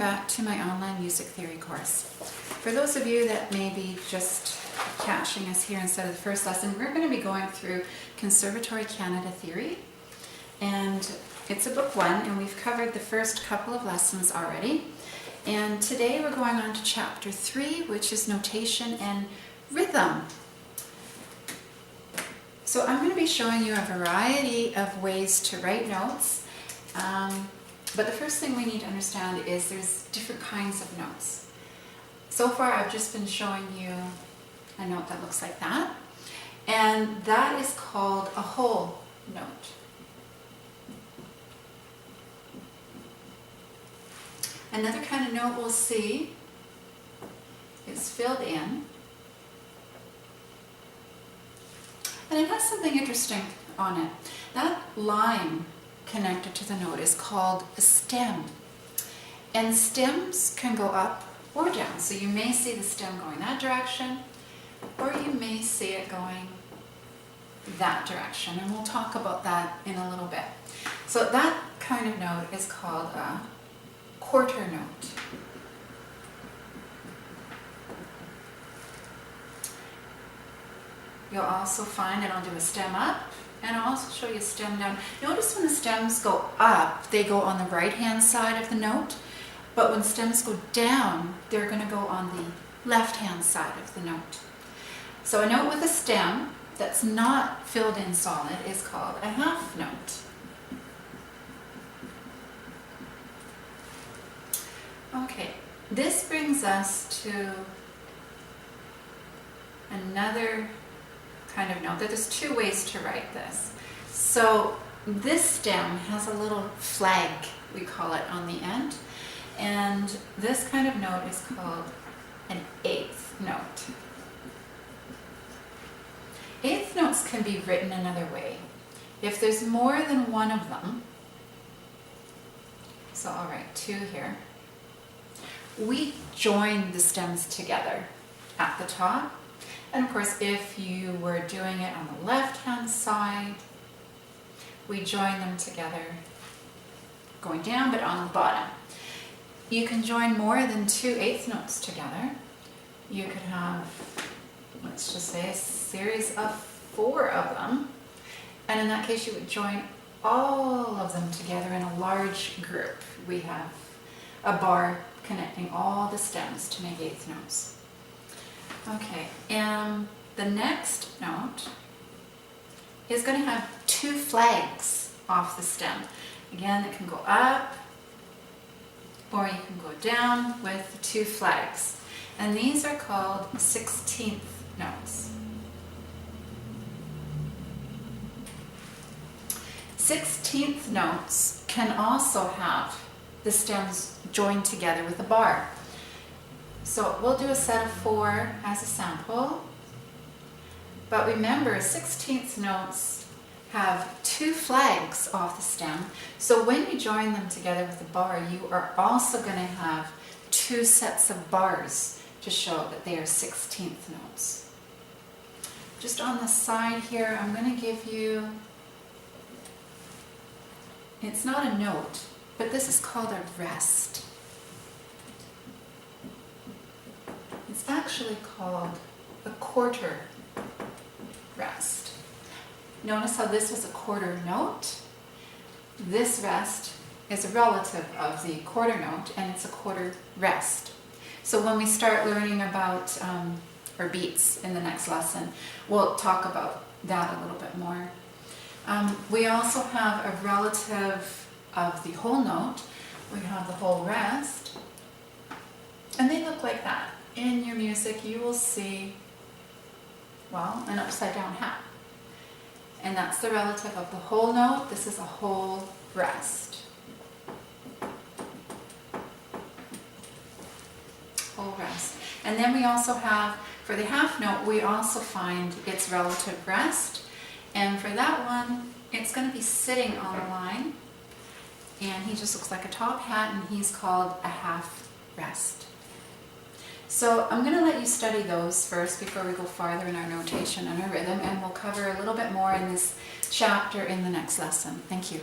back to my online music theory course. For those of you that may be just catching us here instead of the first lesson, we're going to be going through Conservatory Canada Theory, and it's a book one, and we've covered the first couple of lessons already. And today we're going on to chapter 3, which is notation and rhythm. So I'm going to be showing you a variety of ways to write notes. But the first thing we need to understand is there's different kinds of notes. So far I've just been showing you a note that looks like that, and that is called a whole note. Another kind of note we'll see is filled in, and it has something interesting on it. That line connected to the note is called a stem, and stems can go up or down. So you may see the stem going that direction, or you may see it going that direction, and we'll talk about that in a little bit. So that kind of note is called a quarter note. You'll also find, and I'll do a stem up, and I'll also show you a stem down. Notice when the stems go up, they go on the right-hand side of the note, but when stems go down, they're going to go on the left-hand side of the note. So a note with a stem that's not filled in solid is called a half note. Okay, this brings us to another kind of note. There's two ways to write this. So this stem has a little flag, we call it, on the end, and this kind of note is called an eighth note. Eighth notes can be written another way. If there's more than one of them, so I'll write 2 here, we join the stems together at the top. And of course, if you were doing it on the left-hand side, we join them together going down, but on the bottom. You can join more than 2 eighth notes together. You could have, let's just say, a series of 4 of them. And in that case, you would join all of them together in a large group. We have a bar connecting all the stems to make eighth notes. Okay, and the next note is going to have 2 flags off the stem. Again, it can go up or you can go down with 2 flags. And these are called 16th notes. 16th notes can also have the stems joined together with a bar. So we'll do a set of 4 as a sample, but remember 16th notes have 2 flags off the stem, so when you join them together with a bar, you are also going to have 2 sets of bars to show that they are 16th notes. Just on the side here, I'm going to give you, it's not a note, but this is called a rest. It's actually called a quarter rest. Notice how this was a quarter note. This rest is a relative of the quarter note, and it's a quarter rest. So when we start learning about our beats in the next lesson, we'll talk about that a little bit more. We also have a relative of the whole note. We have the whole rest, and they look like that. In your music, you will see, well, an upside down hat. And that's the relative of the whole note. This is a whole rest. Whole rest. And then we also have, for the half note, we also find its relative rest. And for that one, it's going to be sitting on the line. And he just looks like a top hat, and he's called a half rest. So I'm going to let you study those first before we go farther in our notation and our rhythm, and we'll cover a little bit more in this chapter in the next lesson. Thank you.